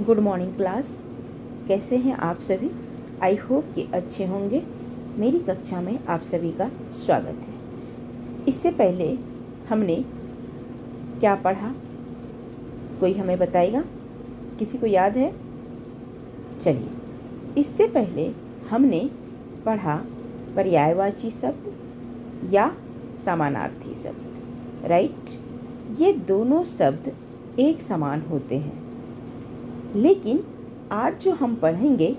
Good morning class. कैसे हैं आप सभी? आई होप कि अच्छे होंगे। मेरी कक्षा में आप सभी का स्वागत है। इससे पहले हमने क्या पढ़ा, कोई हमें बताएगा? किसी को याद है? चलिए, इससे पहले हमने पढ़ा पर्यायवाची शब्द या समानार्थी शब्द, राइट। ये दोनों शब्द एक समान होते हैं, लेकिन आज जो हम पढ़ेंगे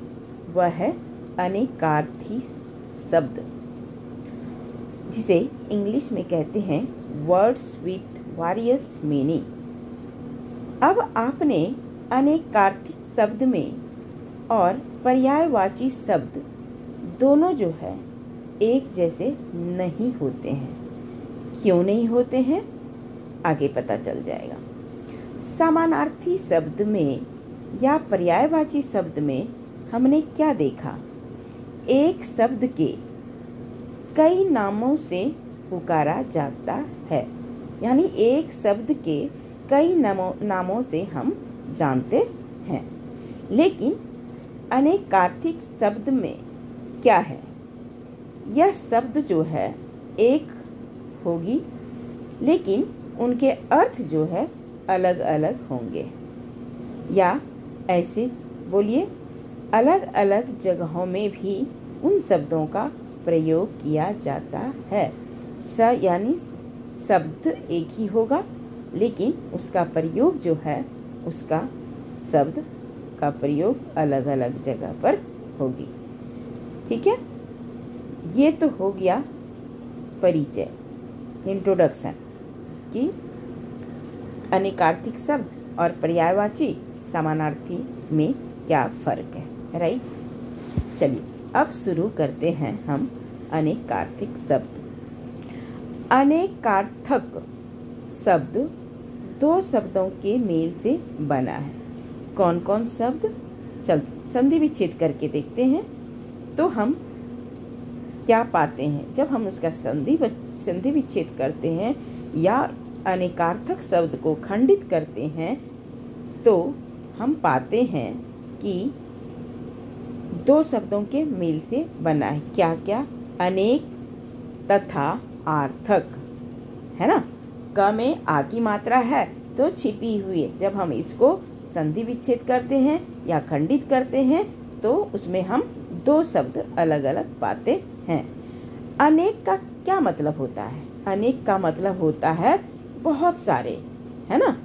वह है अनेकार्थी शब्द, जिसे इंग्लिश में कहते हैं वर्ड्स विथ वेरियस मीनिंग। अब आपने अनेकार्थी शब्द में और पर्यायवाची शब्द दोनों जो है एक जैसे नहीं होते हैं। क्यों नहीं होते हैं, आगे पता चल जाएगा। समानार्थी शब्द में या पर्यायवाची शब्द में हमने क्या देखा? एक शब्द के कई नामों से पुकारा जाता है, यानी एक शब्द के कई नामों से हम जानते हैं। लेकिन अनेकार्थी शब्द में क्या है? यह शब्द जो है एक होगी, लेकिन उनके अर्थ जो है अलग अलग होंगे, या ऐसे बोलिए अलग अलग जगहों में भी उन शब्दों का प्रयोग किया जाता है। यानी शब्द एक ही होगा, लेकिन उसका प्रयोग जो है उसका शब्द का प्रयोग अलग अलग जगह पर होगी। ठीक है, ये तो हो गया परिचय, इंट्रोडक्शन कि अनेकार्थी शब्द और पर्यायवाची समानार्थी में क्या फ़र्क है, राइट। चलिए अब शुरू करते हैं हम अनेकार्थी शब्द। अनेकार्थक शब्द दो शब्दों के मेल से बना है। कौन कौन शब्द? चल संधि विच्छेद करके देखते हैं तो हम क्या पाते हैं। जब हम उसका संधि विच्छेद करते हैं या अनेकार्थक शब्द को खंडित करते हैं तो हम पाते हैं कि दो शब्दों के मेल से बना है। क्या क्या? अनेक तथा आर्थक, है ना। क में आ की मात्रा है तो छिपी हुई है। जब हम इसको संधि विच्छेद करते हैं या खंडित करते हैं तो उसमें हम दो शब्द अलग अलग पाते हैं। अनेक का क्या मतलब होता है? अनेक का मतलब होता है बहुत सारे, है ना।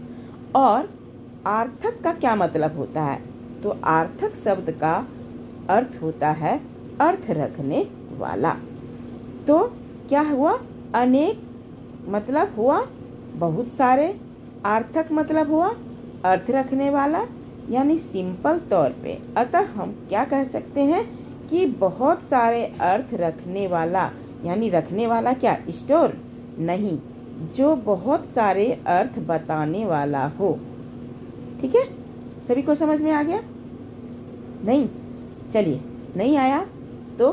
और आर्थक का क्या मतलब होता है? तो आर्थक शब्द का अर्थ होता है अर्थ रखने वाला। तो क्या हुआ? अनेक मतलब हुआ बहुत सारे, आर्थक मतलब हुआ अर्थ रखने वाला, यानी सिंपल तौर पे। अतः हम क्या कह सकते हैं कि बहुत सारे अर्थ रखने वाला, यानी रखने वाला क्या? स्टोर नहीं, जो बहुत सारे अर्थ बताने वाला हो। ठीक है, सभी को समझ में आ गया? नहीं? चलिए, नहीं आया तो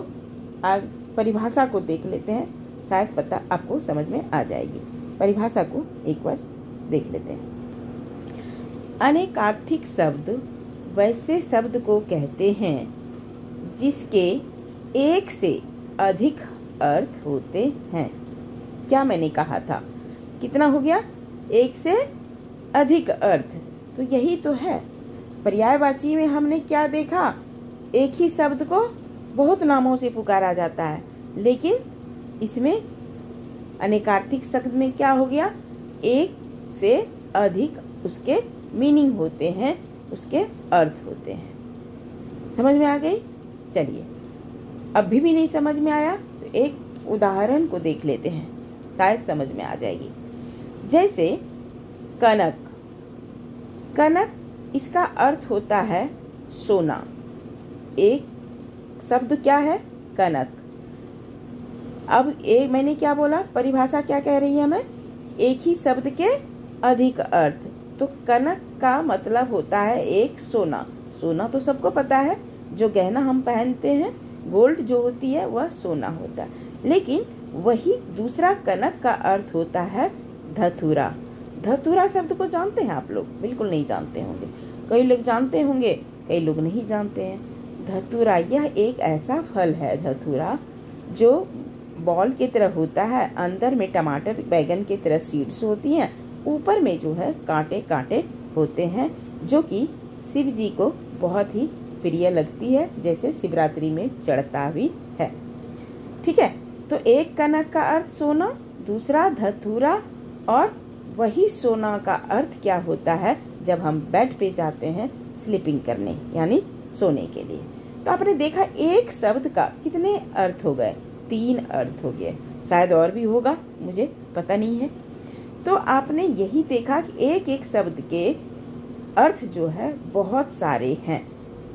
परिभाषा को देख लेते हैं, शायद पता आपको समझ में आ जाएगी। परिभाषा को एक बार देख लेते हैं। अनेकार्थी शब्द वैसे शब्द को कहते हैं जिसके एक से अधिक अर्थ होते हैं। क्या मैंने कहा था? कितना हो गया? एक से अधिक अर्थ। तो यही तो है। पर्यायवाची में हमने क्या देखा? एक ही शब्द को बहुत नामों से पुकारा जाता है, लेकिन इसमें अनेकार्थी शब्द में क्या हो गया? एक से अधिक उसके मीनिंग होते हैं, उसके अर्थ होते हैं। समझ में आ गई? चलिए, अभी भी नहीं समझ में आया तो एक उदाहरण को देख लेते हैं, शायद समझ में आ जाएगी। जैसे कनक। कनक, इसका अर्थ होता है सोना। एक शब्द क्या है? कनक। अब एक मैंने क्या बोला? परिभाषा क्या कह रही है हमें? एक ही शब्द के अधिक अर्थ। तो कनक का मतलब होता है एक सोना। सोना तो सबको पता है, जो गहना हम पहनते हैं, गोल्ड जो होती है वह सोना होता है। लेकिन वही दूसरा कनक का अर्थ होता है धतूरा। धतूरा शब्द को जानते हैं आप लोग? बिल्कुल नहीं जानते होंगे। कई लोग जानते होंगे, कई लोग नहीं जानते हैं। धतूरा, यह एक ऐसा फल है धतूरा जो बॉल की तरह होता है, अंदर में टमाटर बैगन की तरह सीड्स होती हैं, ऊपर में जो है कांटे कांटे होते हैं, जो कि शिव जी को बहुत ही प्रिय लगती है, जैसे शिवरात्रि में चढ़ता भी है। ठीक है, तो एक कनक का अर्थ सोना, दूसरा धतूरा, और वही सोना का अर्थ क्या होता है जब हम बेड पे जाते हैं स्लीपिंग करने, यानी सोने के लिए। तो आपने देखा एक शब्द का कितने अर्थ हो गए, 3 अर्थ हो गए, शायद और भी होगा, मुझे पता नहीं है। तो आपने यही देखा कि एक एक शब्द के अर्थ जो है बहुत सारे हैं,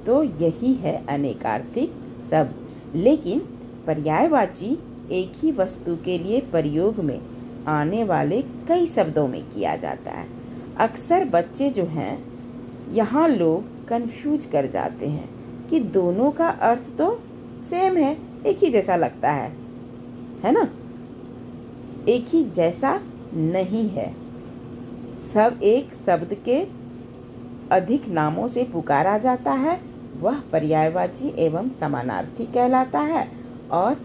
तो यही है अनेकार्थिक शब्द। लेकिन पर्यायवाची एक ही वस्तु के लिए प्रयोग में आने वाले कई शब्दों में किया जाता है। अक्सर बच्चे जो हैं यहाँ लोग कंफ्यूज कर जाते हैं कि दोनों का अर्थ तो सेम है, एक ही जैसा लगता है ना? एक ही जैसा नहीं है। सब एक शब्द के अधिक नामों से पुकारा जाता है, वह पर्यायवाची एवं समानार्थी कहलाता है। और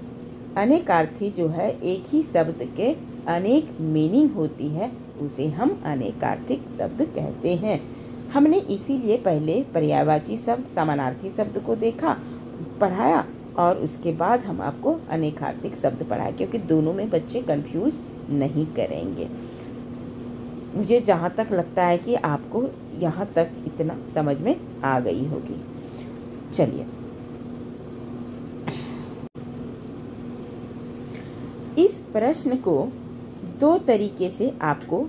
अनेकार्थी जो है एक ही शब्द के अनेक मीनिंग होती है, उसे हम अनेकार्थिक शब्द कहते हैं। हमने इसीलिए पहले पर्यायवाची शब्द, समानार्थी शब्द को देखा, पढ़ाया, और उसके बाद हम आपको अनेकार्थिक शब्द पढ़ाए, क्योंकि दोनों में बच्चे कंफ्यूज नहीं करेंगे। मुझे जहाँ तक लगता है कि आपको यहाँ तक इतना समझ में आ गई होगी। चलिए, इस प्रश्न को 2 तरीके से आपको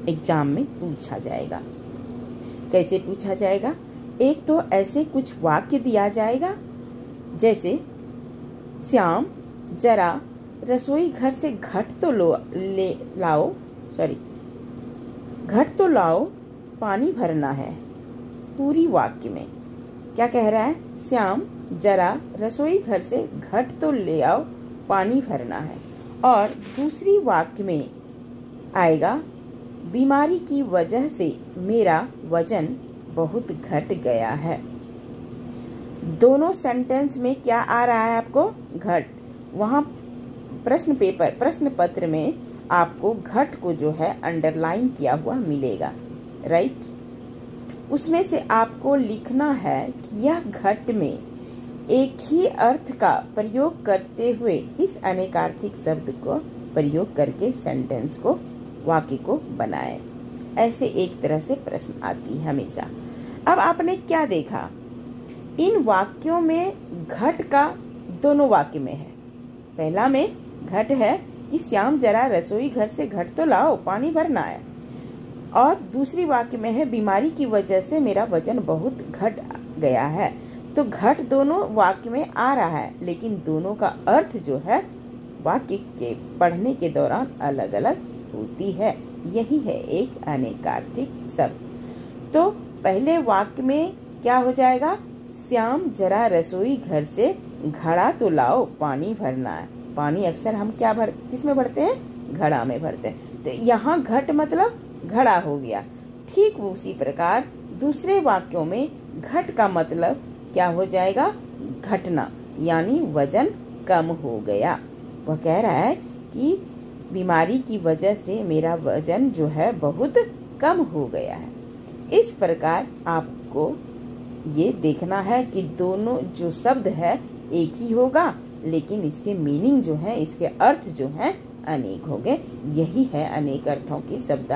एग्जाम में पूछा जाएगा। कैसे पूछा जाएगा? एक तो ऐसे कुछ वाक्य दिया जाएगा, जैसे श्याम जरा रसोई घर से घट तो लाओ पानी भरना है। पूरी वाक्य में क्या कह रहा है? श्याम जरा रसोई घर से घट तो ले आओ पानी भरना है। और दूसरी वाक्य में आएगा, बीमारी की वजह से मेरा वजन बहुत घट गया है। दोनों सेंटेंस में क्या आ रहा है आपको? घट। वहाँ प्रश्न पत्र में आपको घट को जो है अंडरलाइन किया हुआ मिलेगा, राइट? उसमें से आपको लिखना है कि यह घट में एक ही अर्थ का प्रयोग करते हुए इस अनेकार्थिक शब्द को प्रयोग करके सेंटेंस को, वाक्य को बनाएं। ऐसे एक तरह से प्रश्न आती है हमेशा। अब आपने क्या देखा? इन वाक्यों में घट का दोनों वाक्य में है। पहला में घट है कि श्याम जरा रसोई घर से घट तो लाओ पानी भरना है, और दूसरी वाक्य में है बीमारी की वजह से मेरा वजन बहुत घट गया है। तो घट दोनों वाक्य में आ रहा है, लेकिन दोनों का अर्थ जो है वाक्य के पढ़ने के दौरान अलग अलग होती है। यही है एक अनेकार्थिक शब्द। तो पहले वाक्य में क्या हो जाएगा? श्याम जरा रसोई घर से घड़ा तो लाओ पानी भरना है। पानी अक्सर हम किसमें भरते हैं? घड़ा में भरते हैं। तो यहाँ घट मतलब घड़ा हो गया। ठीक उसी प्रकार दूसरे वाक्यों में घट का मतलब क्या हो जाएगा? घटना, यानी वजन कम हो गया। वह कह रहा है कि बीमारी की वजह से मेरा वजन जो है बहुत कम हो गया है। इस प्रकार आपको ये देखना है कि दोनों जो शब्द है एक ही होगा, लेकिन इसके मीनिंग जो है, इसके अर्थ जो है अनेक हो गए। यही है अनेक अर्थों की शब्द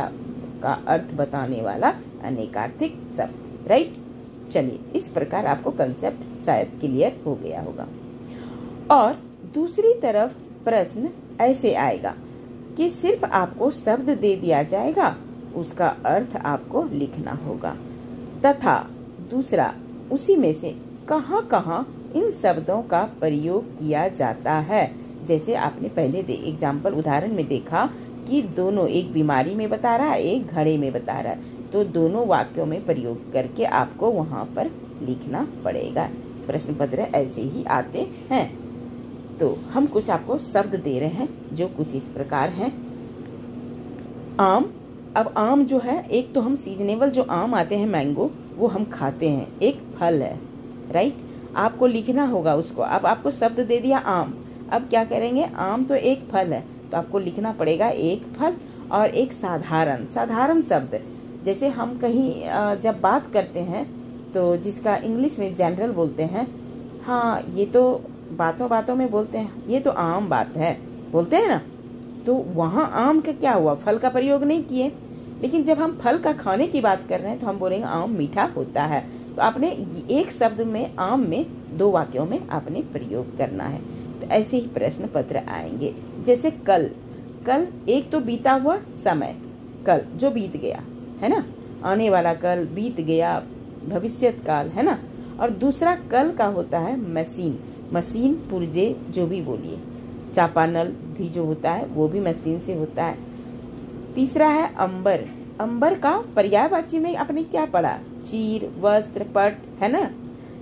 का अर्थ बताने वाला अनेकार्थिक शब्द, राइट? चलिए, इस प्रकार आपको कंसेप्ट शायद क्लियर हो गया होगा। और दूसरी तरफ प्रश्न ऐसे आएगा कि सिर्फ आपको शब्द दे दिया जाएगा, उसका अर्थ आपको लिखना होगा, तथा दूसरा उसी में से कहाँ-कहाँ इन शब्दों का प्रयोग किया जाता है। जैसे आपने पहले एग्जाम्पल उदाहरण में देखा कि दोनों, एक बीमारी में बता रहा है, एक घड़े में बता रहा है, तो दोनों वाक्यों में प्रयोग करके आपको वहाँ पर लिखना पड़ेगा। प्रश्न पत्र ऐसे ही आते हैं। तो हम कुछ आपको शब्द दे रहे हैं जो कुछ इस प्रकार हैं। आम, अब आम जो है, एक तो हम सीजनेबल जो आम आते हैं मैंगो, वो हम खाते हैं, एक फल है, राइट। आपको लिखना होगा उसको। अब आपको शब्द दे दिया आम, अब क्या करेंगे, आम तो एक फल है, तो आपको लिखना पड़ेगा एक फल और एक साधारण शब्द। जैसे हम कहीं जब बात करते हैं तो जिसका इंग्लिश में जनरल बोलते हैं, हाँ ये तो बातों बातों में बोलते हैं, ये तो आम बात है, बोलते हैं ना, तो वहाँ आम का क्या हुआ, फल का प्रयोग नहीं किए। लेकिन जब हम फल का खाने की बात कर रहे हैं तो हम बोलेंगे आम मीठा होता है। तो आपने एक शब्द में, आम में, 2 वाक्यों में आपने प्रयोग करना है। तो ऐसे ही प्रश्न पत्र आएंगे। जैसे कल, कल एक तो बीता हुआ समय, कल जो बीत गया है ना, आने वाला कल, बीत गया, भविष्यत काल, है ना। और दूसरा कल का होता है मशीन, मशीन पुर्जे जो भी बोलिए, चापानल भी जो होता है वो भी मशीन से होता है। तीसरा है अंबर, अंबर का पर्यायवाची में आपने क्या पढ़ा, चीर, वस्त्र, पट, है ना।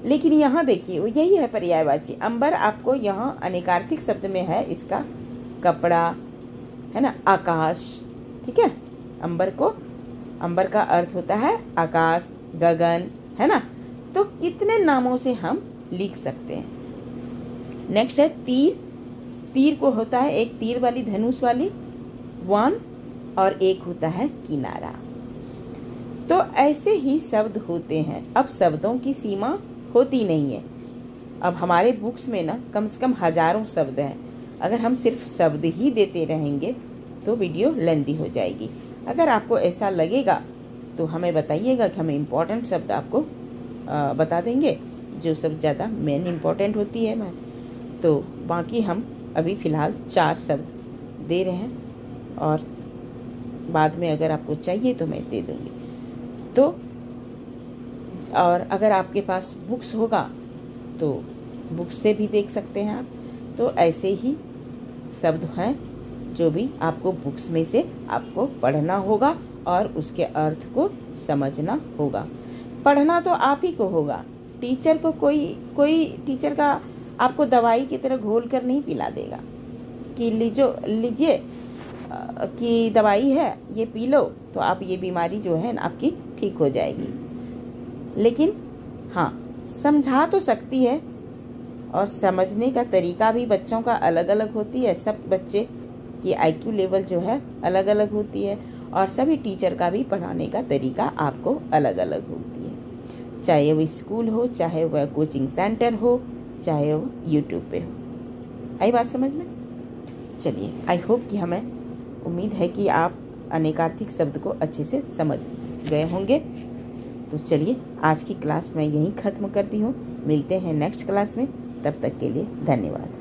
लेकिन यहाँ देखिए वो यही है पर्यायवाची। अंबर आपको यहाँ अनेकार्थिक शब्द में है, इसका कपड़ा, है ना, आकाश, ठीक है। अंबर को, अंबर का अर्थ होता है आकाश, गगन, है ना। तो कितने नामों से हम लिख सकते हैं। नेक्स्ट है तीर, तीर को होता है एक तीर वाली, धनुष वाली, वन, और एक होता है किनारा। तो ऐसे ही शब्द होते हैं। अब शब्दों की सीमा होती नहीं है। अब हमारे बुक्स में ना कम से कम हजारों शब्द हैं। अगर हम सिर्फ शब्द ही देते रहेंगे तो वीडियो लेंदी हो जाएगी। अगर आपको ऐसा लगेगा तो हमें बताइएगा कि हमें इम्पोर्टेंट शब्द आपको बता देंगे, जो सब ज़्यादा मेन इम्पोर्टेंट होती है। तो बाकी हम अभी फ़िलहाल 4 शब्द दे रहे हैं और बाद में अगर आपको चाहिए तो मैं दे दूँगी। तो और अगर आपके पास बुक्स होगा तो बुक्स से भी देख सकते हैं आप। तो ऐसे ही शब्द हैं जो भी आपको बुक्स में से आपको पढ़ना होगा और उसके अर्थ को समझना होगा। पढ़ना तो आप ही को होगा, टीचर को कोई टीचर का आपको दवाई की तरह घोल कर नहीं पिला देगा कि लीजिए कि दवाई है ये पी लो तो आप ये बीमारी जो है ना आपकी ठीक हो जाएगी। लेकिन हाँ, समझा तो सकती है और समझने का तरीका भी बच्चों का अलग अलग होती है। सब बच्चे की IQ लेवल जो है अलग अलग होती है और सभी टीचर का भी पढ़ाने का तरीका आपको अलग अलग होती है, चाहे वो स्कूल हो, चाहे वह कोचिंग सेंटर हो, चाहे वो YouTube पे हो। आई बात समझ में? चलिए, आई होप कि हमें उम्मीद है कि आप अनेकार्थिक शब्द को अच्छे से समझ गए होंगे। तो चलिए, आज की क्लास मैं यहीं ख़त्म करती हूँ। मिलते हैं नेक्स्ट क्लास में, तब तक के लिए धन्यवाद।